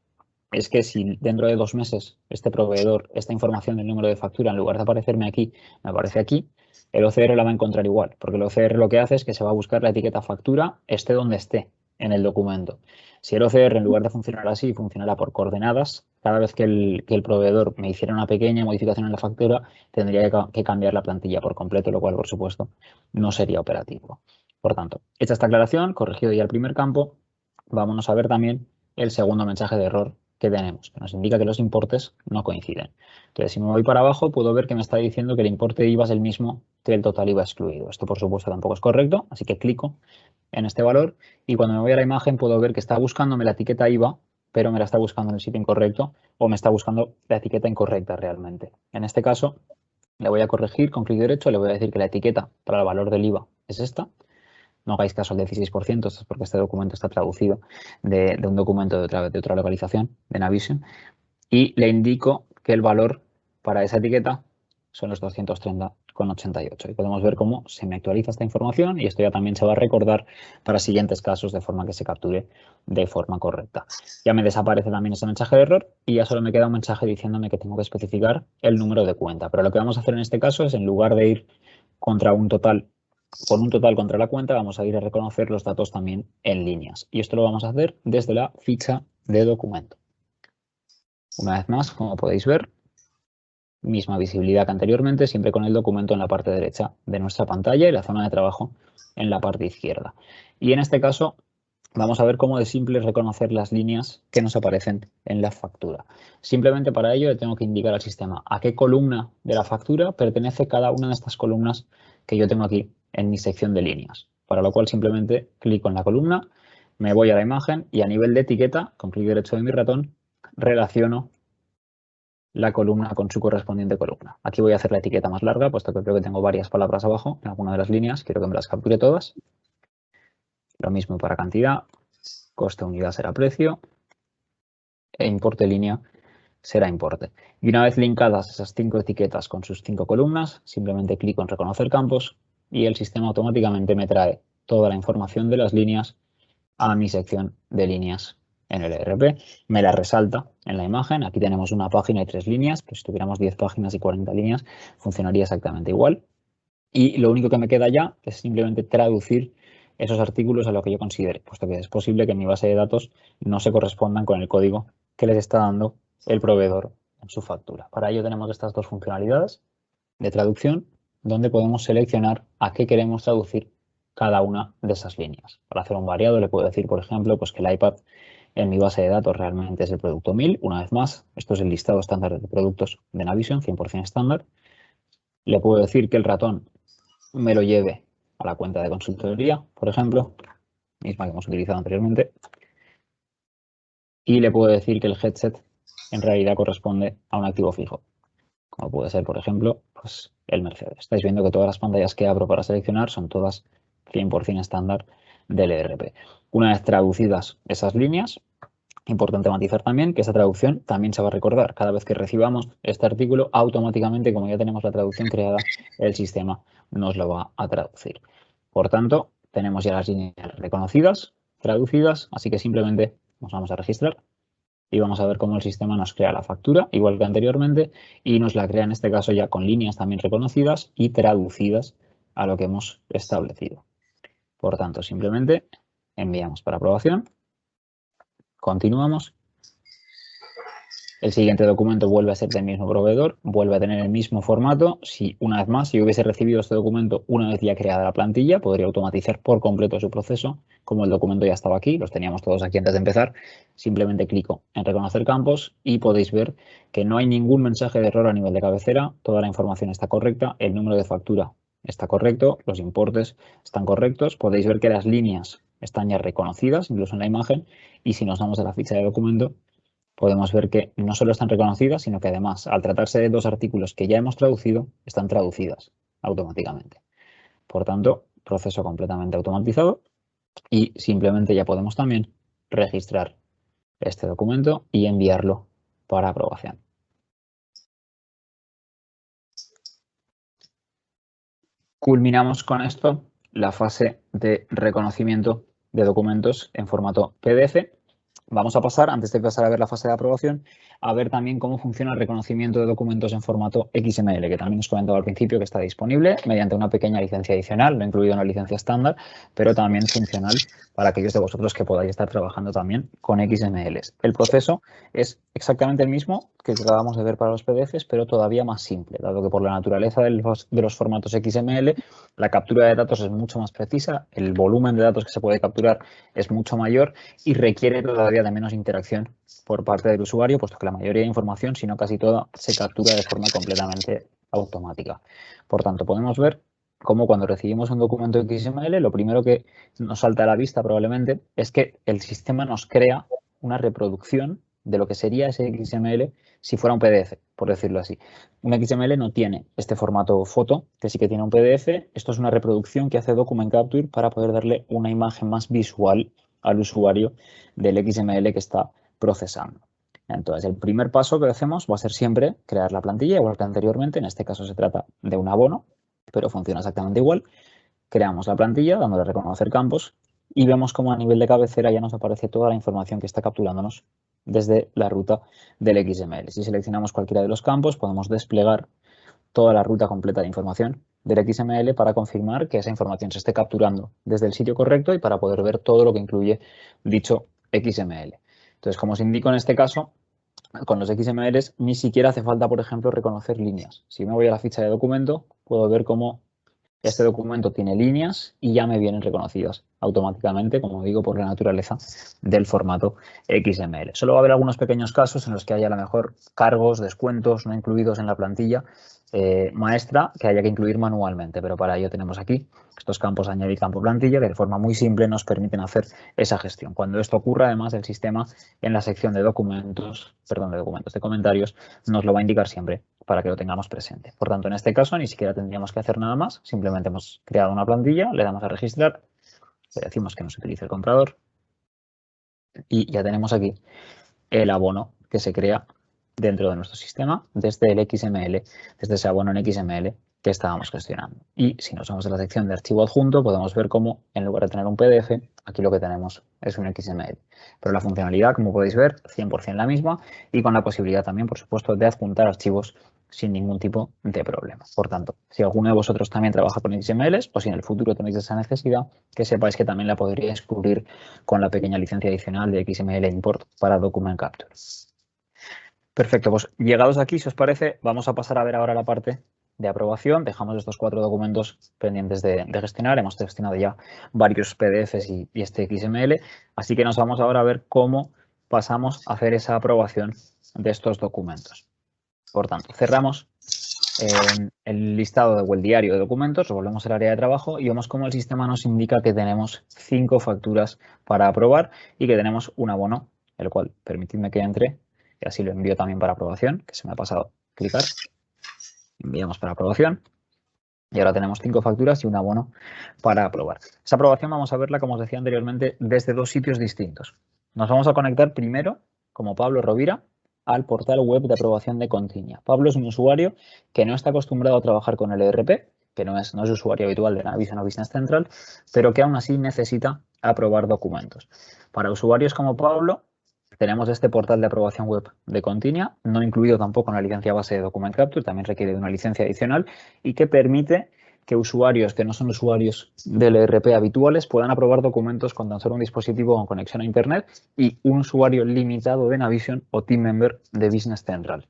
es que si dentro de 2 meses este proveedor, esta información del número de factura, en lugar de aparecerme aquí, me aparece aquí, el OCR la va a encontrar igual, porque el OCR lo que hace es que se va a buscar la etiqueta factura esté donde esté. en el documento. Si el OCR, en lugar de funcionar así, funcionara por coordenadas, cada vez que el proveedor me hiciera una pequeña modificación en la factura, tendría que cambiar la plantilla por completo, lo cual, por supuesto, no sería operativo. Por tanto, hecha esta aclaración, corregido ya el primer campo, vámonos a ver también el segundo mensaje de error que tenemos, que nos indica que los importes no coinciden. Entonces, si me voy para abajo, puedo ver que me está diciendo que el importe de IVA es el mismo que el total IVA excluido. Esto, por supuesto, tampoco es correcto, así que clico en este valor y cuando me voy a la imagen puedo ver que está buscándome la etiqueta IVA, pero me la está buscando en el sitio incorrecto o me está buscando la etiqueta incorrecta realmente. En este caso, le voy a corregir con clic derecho, le voy a decir que la etiqueta para el valor del IVA es esta. No hagáis caso al 16%, esto es porque este documento está traducido de un documento de otra localización, de Navision, y le indico que el valor para esa etiqueta son los 230,88. Y podemos ver cómo se me actualiza esta información y esto ya también se va a recordar para siguientes casos de forma que se capture de forma correcta. Ya me desaparece también ese mensaje de error y ya solo me queda un mensaje diciéndome que tengo que especificar el número de cuenta. Pero lo que vamos a hacer en este caso es, en lugar de ir contra un total, con un total contra la cuenta, vamos a ir a reconocer los datos también en líneas. Y esto lo vamos a hacer desde la ficha de documento. Una vez más, como podéis ver, misma visibilidad que anteriormente, siempre con el documento en la parte derecha de nuestra pantalla y la zona de trabajo en la parte izquierda. Y en este caso vamos a ver cómo de simple es reconocer las líneas que nos aparecen en la factura. Simplemente para ello le tengo que indicar al sistema a qué columna de la factura pertenece cada una de estas columnas que yo tengo aquí en mi sección de líneas. Para lo cual simplemente clico en la columna, me voy a la imagen y a nivel de etiqueta, con clic derecho de mi ratón, relaciono la columna con su correspondiente columna. Aquí voy a hacer la etiqueta más larga, puesto que creo que tengo varias palabras abajo en alguna de las líneas. Quiero que me las capture todas. Lo mismo para cantidad, coste unidad será precio e importe línea será importe. Y una vez linkadas esas 5 etiquetas con sus 5 columnas, simplemente clico en reconocer campos y el sistema automáticamente me trae toda la información de las líneas a mi sección de líneas en el ERP, me la resalta en la imagen. Aquí tenemos una página y 3 líneas, pero si tuviéramos 10 páginas y 40 líneas funcionaría exactamente igual. Y lo único que me queda ya es simplemente traducir esos artículos a lo que yo considere, puesto que es posible que en mi base de datos no se correspondan con el código que les está dando el proveedor en su factura. Para ello tenemos estas dos funcionalidades de traducción, donde podemos seleccionar a qué queremos traducir cada una de esas líneas. Para hacer un variado le puedo decir, por ejemplo, pues que el iPad en mi base de datos realmente es el producto 1000. Una vez más, esto es el listado estándar de productos de Navision, 100% estándar. Le puedo decir que el ratón me lo lleve a la cuenta de consultoría, por ejemplo, misma que hemos utilizado anteriormente. Y le puedo decir que el headset en realidad corresponde a un activo fijo, como puede ser, por ejemplo, pues el Mercedes. Estáis viendo que todas las pantallas que abro para seleccionar son todas 100% estándar del ERP. Una vez traducidas esas líneas, importante matizar también que esa traducción también se va a recordar. Cada vez que recibamos este artículo, automáticamente, como ya tenemos la traducción creada, el sistema nos lo va a traducir. Por tanto, tenemos ya las líneas reconocidas, traducidas, así que simplemente nos vamos a registrar y vamos a ver cómo el sistema nos crea la factura, igual que anteriormente, y nos la crea en este caso ya con líneas también reconocidas y traducidas a lo que hemos establecido. Por tanto, simplemente enviamos para aprobación, continuamos. El siguiente documento vuelve a ser del mismo proveedor, vuelve a tener el mismo formato. Si una vez más, si hubiese recibido este documento una vez ya creada la plantilla, podría automatizar por completo su proceso. Como el documento ya estaba aquí, los teníamos todos aquí antes de empezar, simplemente clico en reconocer campos y podéis ver que no hay ningún mensaje de error a nivel de cabecera. Toda la información está correcta, el número de factura está correcto, los importes están correctos. Podéis ver que las líneas están ya reconocidas, incluso en la imagen, y si nos vamos a la ficha de documento, podemos ver que no solo están reconocidas, sino que además, al tratarse de dos artículos que ya hemos traducido, están traducidas automáticamente. Por tanto, proceso completamente automatizado y simplemente ya podemos también registrar este documento y enviarlo para aprobación. Culminamos con esto la fase de reconocimiento de documentos en formato PDF Vamos a pasar, antes de pasar a ver la fase de aprobación, a ver también cómo funciona el reconocimiento de documentos en formato XML, que también os comentaba al principio que está disponible mediante una pequeña licencia adicional, no incluido una licencia estándar, pero también funcional para aquellos de vosotros que podáis estar trabajando también con XMLs. El proceso es exactamente el mismo que acabamos de ver para los PDFs, pero todavía más simple, dado que por la naturaleza de los formatos XML, la captura de datos es mucho más precisa, el volumen de datos que se puede capturar es mucho mayor y requiere todavía de menos interacción por parte del usuario, puesto que la mayoría de información, si no casi toda, se captura de forma completamente automática. Por tanto, podemos ver cómo cuando recibimos un documento XML, lo primero que nos salta a la vista probablemente es que el sistema nos crea una reproducción de lo que sería ese XML si fuera un PDF, por decirlo así. Un XML no tiene este formato foto, que sí que tiene un PDF. Esto es una reproducción que hace Document Capture para poder darle una imagen más visual al usuario del XML que está procesando. Entonces, el primer paso que hacemos va a ser siempre crear la plantilla, igual que anteriormente. En este caso se trata de un abono, pero funciona exactamente igual. Creamos la plantilla dándole a reconocer campos y vemos cómo a nivel de cabecera ya nos aparece toda la información que está capturándonos desde la ruta del XML. Si seleccionamos cualquiera de los campos, podemos desplegar toda la ruta completa de información del XML para confirmar que esa información se esté capturando desde el sitio correcto y para poder ver todo lo que incluye dicho XML. Entonces, como os indico en este caso, con los XMLs ni siquiera hace falta, por ejemplo, reconocer líneas. Si me voy a la ficha de documento, puedo ver cómo este documento tiene líneas y ya me vienen reconocidas automáticamente, como digo, por la naturaleza del formato XML. Solo va a haber algunos pequeños casos en los que haya a lo mejor cargos, descuentos no incluidos en la plantilla maestra que haya que incluir manualmente, pero para ello tenemos aquí estos campos añadir campo plantilla que de forma muy simple nos permiten hacer esa gestión. Cuando esto ocurra, además, el sistema en la sección de de comentarios, nos lo va a indicar siempre para que lo tengamos presente. Por tanto, en este caso ni siquiera tendríamos que hacer nada más, simplemente hemos creado una plantilla, le damos a registrar, le decimos que nos utilice el comprador y ya tenemos aquí el abono que se crea dentro de nuestro sistema desde el XML, desde ese abono en XML que estábamos gestionando. Y si nos vamos a la sección de archivo adjunto, podemos ver cómo en lugar de tener un PDF, aquí lo que tenemos es un XML. Pero la funcionalidad, como podéis ver, 100% la misma y con la posibilidad también, por supuesto, de adjuntar archivos sin ningún tipo de problema. Por tanto, si alguno de vosotros también trabaja con XMLs o si en el futuro tenéis esa necesidad, que sepáis que también la podríais cubrir con la pequeña licencia adicional de XML Import para Document Capture. Perfecto, pues llegados aquí, si os parece, vamos a pasar a ver ahora la parte de aprobación. Dejamos estos 4 documentos pendientes de gestionar. Hemos gestionado ya varios PDFs y este XML. Así que nos vamos ahora a ver cómo pasamos a hacer esa aprobación de estos documentos. Por tanto, cerramos el listado o el diario de documentos, volvemos al área de trabajo y vemos cómo el sistema nos indica que tenemos 5 facturas para aprobar y que tenemos un abono, el cual permitidme que entre y así lo envío también para aprobación, que se me ha pasado clicar. Enviamos para aprobación. Y ahora tenemos 5 facturas y un abono para aprobar. Esa aprobación vamos a verla, como os decía anteriormente, desde 2 sitios distintos. Nos vamos a conectar primero, como Pablo Rovira, al portal web de aprobación de Continia. Pablo es un usuario que no está acostumbrado a trabajar con el ERP, que no es usuario habitual de Navision o Business Central, pero que aún así necesita aprobar documentos. Para usuarios como Pablo, tenemos este portal de aprobación web de Continia, no incluido tampoco en la licencia base de Document Capture, también requiere de una licencia adicional y que permite que usuarios que no son usuarios del ERP habituales puedan aprobar documentos con tan solo un dispositivo con conexión a Internet y un usuario limitado de Navision o Team Member de Business Central.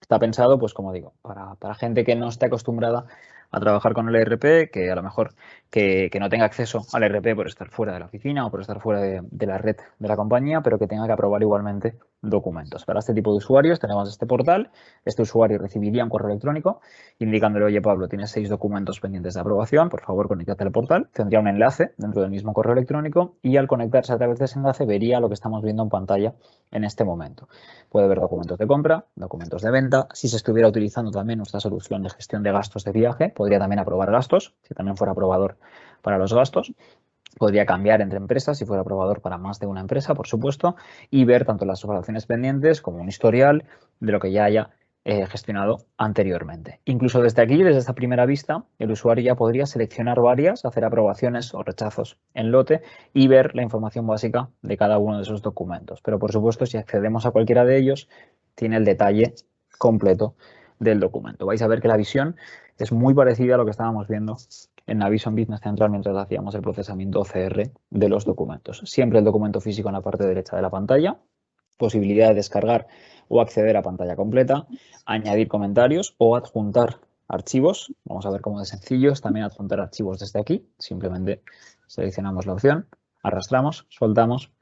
Está pensado, pues como digo, para gente que no esté acostumbrada a trabajar con el ERP, que a lo mejor que no tenga acceso al ERP por estar fuera de la oficina o por estar fuera de la red de la compañía, pero que tenga que aprobar igualmente documentos. Para este tipo de usuarios tenemos este portal. Este usuario recibiría un correo electrónico indicándole, oye Pablo, tienes 6 documentos pendientes de aprobación, por favor conéctate al portal. Tendría un enlace dentro del mismo correo electrónico y al conectarse a través de ese enlace vería lo que estamos viendo en pantalla en este momento. Puede ver documentos de compra, documentos de venta. Si se estuviera utilizando también nuestra solución de gestión de gastos de viaje, podría también aprobar gastos, si también fuera aprobador para los gastos. Podría cambiar entre empresas si fuera aprobador para más de una empresa, por supuesto, y ver tanto las operaciones pendientes como un historial de lo que ya haya gestionado anteriormente. Incluso desde aquí, desde esta primera vista, el usuario ya podría seleccionar varias, hacer aprobaciones o rechazos en lote y ver la información básica de cada uno de esos documentos. Pero, por supuesto, si accedemos a cualquiera de ellos, tiene el detalle completo del documento. Vais a ver que la visión es muy parecida a lo que estábamos viendo en Navision Business Central mientras hacíamos el procesamiento OCR de los documentos. Siempre el documento físico en la parte derecha de la pantalla, posibilidad de descargar o acceder a pantalla completa, añadir comentarios o adjuntar archivos. Vamos a ver cómo de sencillo es también adjuntar archivos desde aquí. Simplemente seleccionamos la opción, arrastramos, soltamos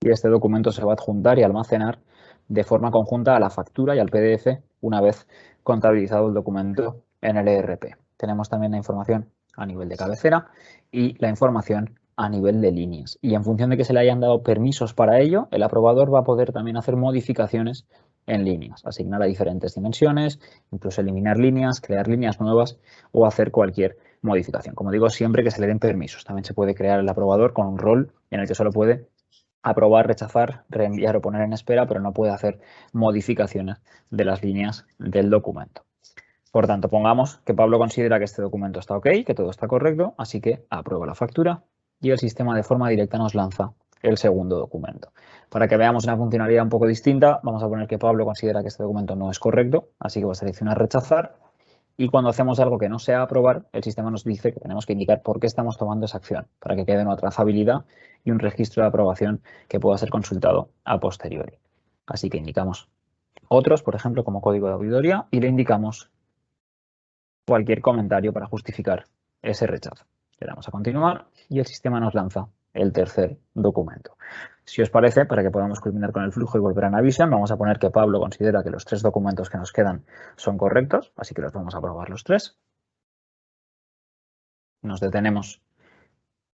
y este documento se va a adjuntar y almacenar de forma conjunta a la factura y al PDF una vez contabilizado el documento en el ERP. Tenemos también la información a nivel de cabecera y la información a nivel de líneas. Y en función de que se le hayan dado permisos para ello, el aprobador va a poder también hacer modificaciones en líneas, asignar a diferentes dimensiones, incluso eliminar líneas, crear líneas nuevas o hacer cualquier modificación. Como digo, siempre que se le den permisos. También se puede crear el aprobador con un rol en el que solo puede aprobar, rechazar, reenviar o poner en espera, pero no puede hacer modificaciones de las líneas del documento. Por tanto, pongamos que Pablo considera que este documento está ok, que todo está correcto, así que aprueba la factura y el sistema de forma directa nos lanza el segundo documento. Para que veamos una funcionalidad un poco distinta, vamos a poner que Pablo considera que este documento no es correcto, así que va a seleccionar rechazar. Y cuando hacemos algo que no sea aprobar, el sistema nos dice que tenemos que indicar por qué estamos tomando esa acción, para que quede una trazabilidad y un registro de aprobación que pueda ser consultado a posteriori. Así que indicamos otros, por ejemplo, como código de auditoría, y le indicamos cualquier comentario para justificar ese rechazo. Le damos a continuar y el sistema nos lanza el tercer documento. Si os parece, para que podamos culminar con el flujo y volver a Navision, vamos a poner que Pablo considera que los 3 documentos que nos quedan son correctos, así que los vamos a probar los 3. Nos detenemos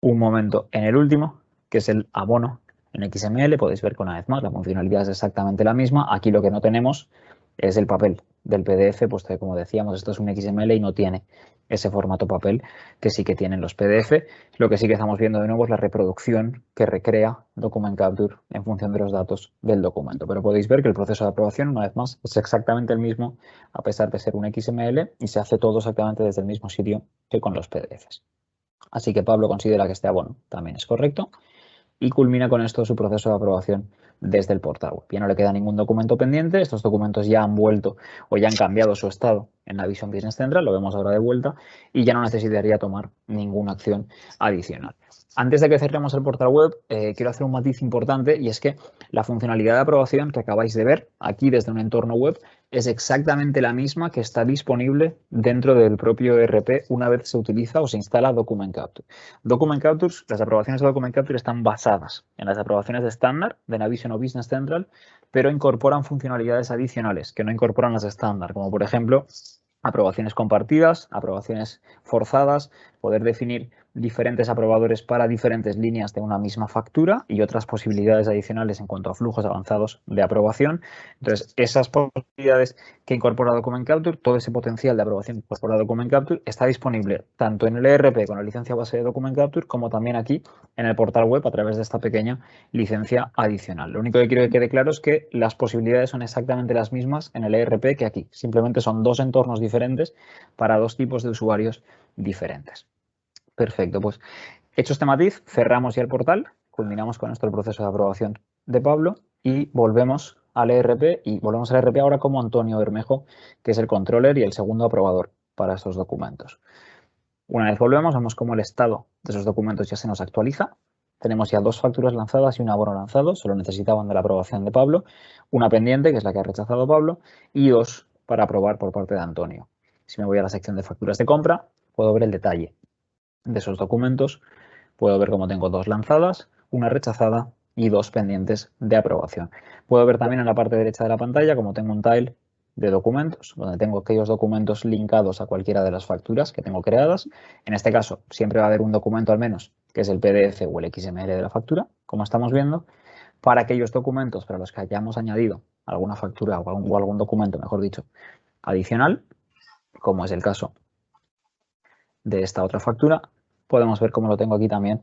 un momento en el último, que es el abono en XML. Podéis ver que una vez más la funcionalidad es exactamente la misma. Aquí lo que no tenemos es el papel del PDF, puesto que, como decíamos, esto es un XML y no tiene ese formato papel que sí que tienen los PDF. Lo que sí que estamos viendo de nuevo es la reproducción que recrea Document Capture en función de los datos del documento. Pero podéis ver que el proceso de aprobación, una vez más, es exactamente el mismo a pesar de ser un XML y se hace todo exactamente desde el mismo sitio que con los PDFs. Así que Pablo considera que este abono también es correcto y culmina con esto su proceso de aprobación desde el portal web. Ya no le queda ningún documento pendiente, estos documentos ya han vuelto o ya han cambiado su estado en Navision Business Central, lo vemos ahora de vuelta, y ya no necesitaría tomar ninguna acción adicional. Antes de que cerremos el portal web, quiero hacer un matiz importante y es que la funcionalidad de aprobación que acabáis de ver aquí desde un entorno web es exactamente la misma que está disponible dentro del propio ERP una vez se utiliza o se instala Document Capture. Document Capture, las aprobaciones de Document Capture están basadas en las aprobaciones de estándar de Navision o Business Central, pero incorporan funcionalidades adicionales que no incorporan las estándar, como por ejemplo aprobaciones compartidas, aprobaciones forzadas, poder definir diferentes aprobadores para diferentes líneas de una misma factura y otras posibilidades adicionales en cuanto a flujos avanzados de aprobación. Entonces, esas posibilidades que incorpora Document Capture, todo ese potencial de aprobación que incorpora Document Capture está disponible tanto en el ERP con la licencia base de Document Capture como también aquí en el portal web a través de esta pequeña licencia adicional. Lo único que quiero que quede claro es que las posibilidades son exactamente las mismas en el ERP que aquí. Simplemente son 2 entornos diferentes para 2 tipos de usuarios diferentes. Perfecto, pues hecho este matiz, cerramos ya el portal, culminamos con esto el proceso de aprobación de Pablo y volvemos al ERP y volvemos al ERP ahora como Antonio Bermejo, que es el controller y el segundo aprobador para estos documentos. Una vez volvemos, vemos cómo el estado de esos documentos ya se nos actualiza. Tenemos ya 2 facturas lanzadas y un abono lanzado, solo necesitaban de la aprobación de Pablo, una pendiente, que es la que ha rechazado Pablo, y 2 para aprobar por parte de Antonio. Si me voy a la sección de facturas de compra, puedo ver el detalle de esos documentos, puedo ver cómo tengo 2 lanzadas, una rechazada y 2 pendientes de aprobación. Puedo ver también en la parte derecha de la pantalla como tengo un tile de documentos, donde tengo aquellos documentos linkados a cualquiera de las facturas que tengo creadas. En este caso, siempre va a haber un documento al menos, que es el PDF o el XML de la factura, como estamos viendo. Para aquellos documentos para los que hayamos añadido alguna factura o algún documento, mejor dicho, adicional, como es el caso de esta otra factura, podemos ver cómo lo tengo aquí también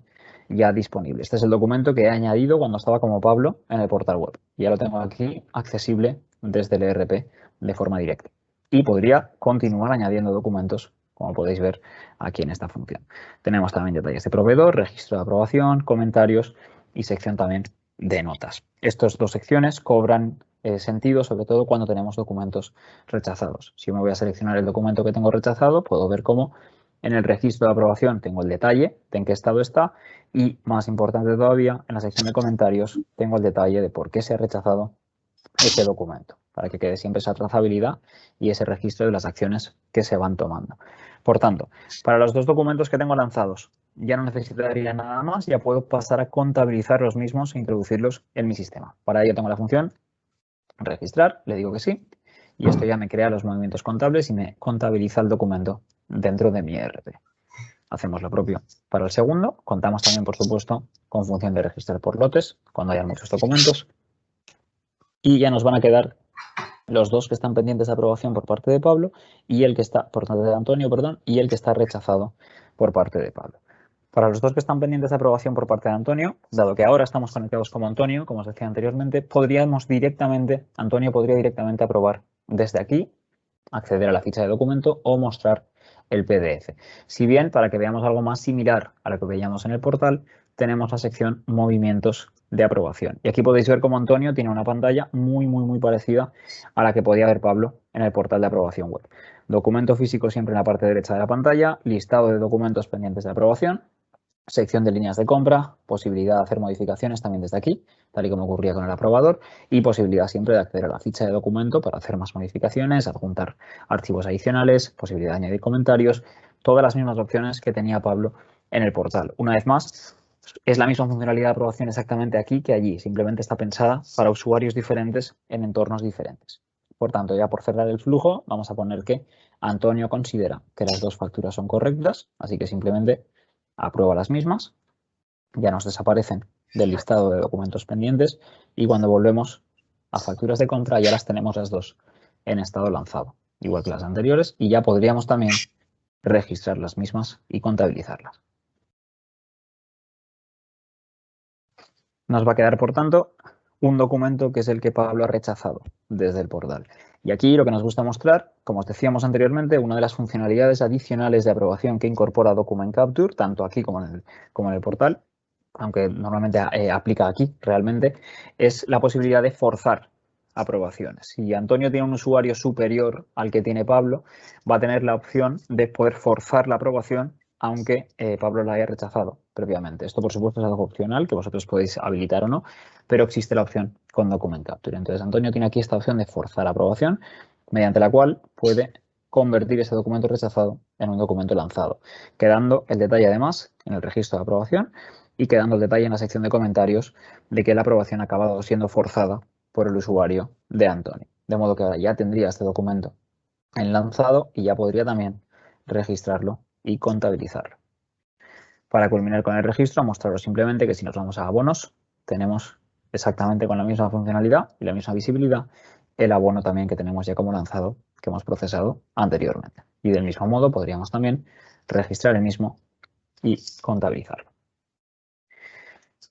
ya disponible. Este es el documento que he añadido cuando estaba como Pablo en el portal web. Ya lo tengo aquí accesible desde el ERP de forma directa. Y podría continuar añadiendo documentos, como podéis ver aquí en esta función. Tenemos también detalles de proveedor, registro de aprobación, comentarios y sección también de notas. Estas dos secciones cobran sentido, sobre todo cuando tenemos documentos rechazados. Si yo me voy a seleccionar el documento que tengo rechazado, puedo ver cómo en el registro de aprobación tengo el detalle de en qué estado está y, más importante todavía, en la sección de comentarios tengo el detalle de por qué se ha rechazado ese documento, para que quede siempre esa trazabilidad y ese registro de las acciones que se van tomando. Por tanto, para los dos documentos que tengo lanzados, ya no necesitaría nada más, ya puedo pasar a contabilizar los mismos e introducirlos en mi sistema. Para ello tengo la función registrar, le digo que sí, y esto ya me crea los movimientos contables y me contabiliza el documento dentro de mi ERP. Hacemos lo propio para el segundo. Contamos también, por supuesto, con función de registrar por lotes, cuando haya muchos documentos. Y ya nos van a quedar los dos que están pendientes de aprobación por parte de Pablo y el que está, por parte de Antonio, perdón, y el que está rechazado por parte de Pablo. Para los dos que están pendientes de aprobación por parte de Antonio, dado que ahora estamos conectados como Antonio, como os decía anteriormente, Antonio podría directamente aprobar desde aquí, acceder a la ficha de documento o mostrar el PDF. Si bien, para que veamos algo más similar a lo que veíamos en el portal, tenemos la sección movimientos de aprobación. Y aquí podéis ver cómo Antonio tiene una pantalla muy parecida a la que podía ver Pablo en el portal de aprobación web. Documento físico siempre en la parte derecha de la pantalla, listado de documentos pendientes de aprobación, sección de líneas de compra, posibilidad de hacer modificaciones también desde aquí, tal y como ocurría con el aprobador, y posibilidad siempre de acceder a la ficha de documento para hacer más modificaciones, adjuntar archivos adicionales, posibilidad de añadir comentarios, todas las mismas opciones que tenía Pablo en el portal. Una vez más, es la misma funcionalidad de aprobación exactamente aquí que allí, simplemente está pensada para usuarios diferentes en entornos diferentes. Por tanto, ya por cerrar el flujo, vamos a poner que Antonio considera que las dos facturas son correctas, así que simplemente aprueba las mismas, ya nos desaparecen del listado de documentos pendientes y cuando volvemos a facturas de compra ya las tenemos las dos en estado lanzado, igual que las anteriores, y ya podríamos también registrar las mismas y contabilizarlas. Nos va a quedar, por tanto, un documento que es el que Pablo ha rechazado desde el portal. Y aquí lo que nos gusta mostrar, como os decíamos anteriormente, una de las funcionalidades adicionales de aprobación que incorpora Document Capture, tanto aquí como en el portal, aunque normalmente aplica aquí realmente, es la posibilidad de forzar aprobaciones. Si Antonio tiene un usuario superior al que tiene Pablo, va a tener la opción de poder forzar la aprobación aunque Pablo la haya rechazado previamente. Esto, por supuesto, es algo opcional que vosotros podéis habilitar o no, pero existe la opción con Document Capture. Entonces, Antonio tiene aquí esta opción de forzar aprobación, mediante la cual puede convertir ese documento rechazado en un documento lanzado, quedando el detalle además en el registro de aprobación y quedando el detalle en la sección de comentarios de que la aprobación ha acabado siendo forzada por el usuario de Antonio. De modo que ahora ya tendría este documento en lanzado y ya podría también registrarlo y contabilizarlo. Para culminar con el registro, mostraros simplemente que si nos vamos a abonos, tenemos exactamente con la misma funcionalidad y la misma visibilidad el abono también que tenemos ya como lanzado, que hemos procesado anteriormente. Y del mismo modo podríamos también registrar el mismo y contabilizarlo.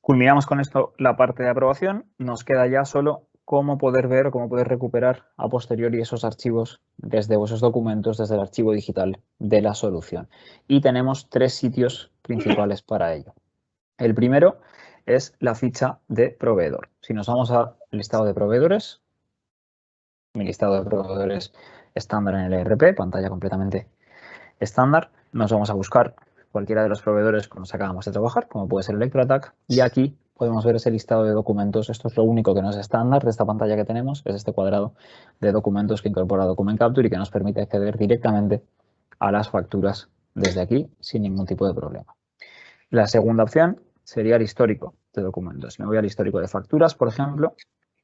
Culminamos con esto la parte de aprobación. Nos queda ya solo cómo poder ver o cómo poder recuperar a posteriori esos archivos desde esos documentos, desde el archivo digital de la solución. Y tenemos tres sitios principales para ello. El primero es la ficha de proveedor. Si nos vamos al listado de proveedores, mi listado de proveedores estándar en el ERP, pantalla completamente estándar, nos vamos a buscar cualquiera de los proveedores con los que acabamos de trabajar, como puede ser Electroatac, y aquí podemos ver ese listado de documentos. Esto es lo único que no es estándar de esta pantalla que tenemos, es este cuadrado de documentos que incorpora Document Capture y que nos permite acceder directamente a las facturas desde aquí sin ningún tipo de problema. La segunda opción sería el histórico de documentos. Me voy al histórico de facturas, por ejemplo,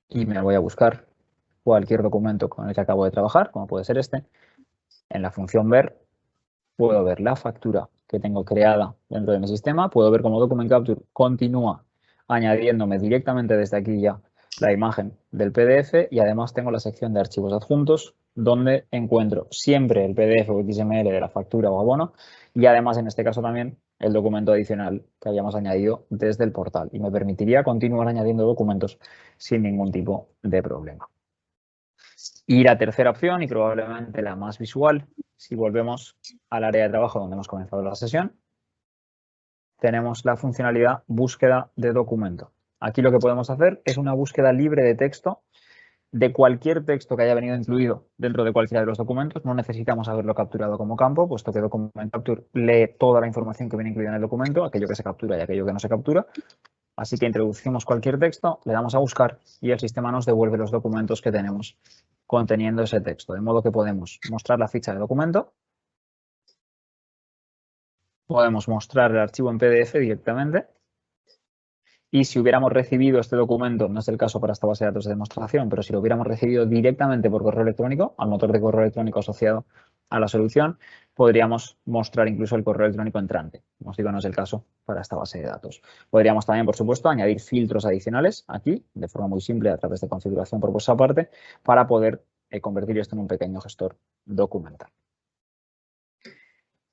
y me voy a buscar cualquier documento con el que acabo de trabajar, como puede ser este. En la función ver puedo ver la factura que tengo creada dentro de mi sistema, puedo ver cómo Document Capture continúa añadiéndome directamente desde aquí ya la imagen del PDF y además tengo la sección de archivos adjuntos donde encuentro siempre el PDF o XML de la factura o abono y además en este caso también el documento adicional que habíamos añadido desde el portal y me permitiría continuar añadiendo documentos sin ningún tipo de problema. Y la tercera opción, y probablemente la más visual, si volvemos al área de trabajo donde hemos comenzado la sesión, tenemos la funcionalidad búsqueda de documento. Aquí lo que podemos hacer es una búsqueda libre de texto de cualquier texto que haya venido incluido dentro de cualquiera de los documentos. No necesitamos haberlo capturado como campo, puesto que Document Capture lee toda la información que viene incluida en el documento, aquello que se captura y aquello que no se captura. Así que introducimos cualquier texto, le damos a buscar y el sistema nos devuelve los documentos que tenemos conteniendo ese texto. De modo que podemos mostrar la ficha de documento, podemos mostrar el archivo en PDF directamente. Y si hubiéramos recibido este documento, no es el caso para esta base de datos de demostración, pero si lo hubiéramos recibido directamente por correo electrónico, al motor de correo electrónico asociado a la solución, podríamos mostrar incluso el correo electrónico entrante. Como os digo, no es el caso para esta base de datos. Podríamos también, por supuesto, añadir filtros adicionales aquí, de forma muy simple, a través de configuración por vuestra parte, para poder convertir esto en un pequeño gestor documental.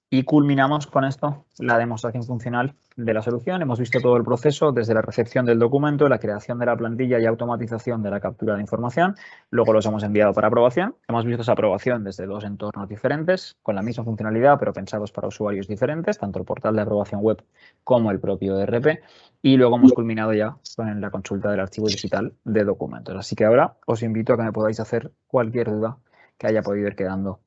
Y culminamos con esto la demostración funcional de la solución. Hemos visto todo el proceso desde la recepción del documento, la creación de la plantilla y automatización de la captura de información. Luego los hemos enviado para aprobación. Hemos visto esa aprobación desde dos entornos diferentes, con la misma funcionalidad, pero pensados para usuarios diferentes, tanto el portal de aprobación web como el propio ERP. Y luego hemos culminado ya con la consulta del archivo digital de documentos. Así que ahora os invito a que me podáis hacer cualquier duda que haya podido ir quedando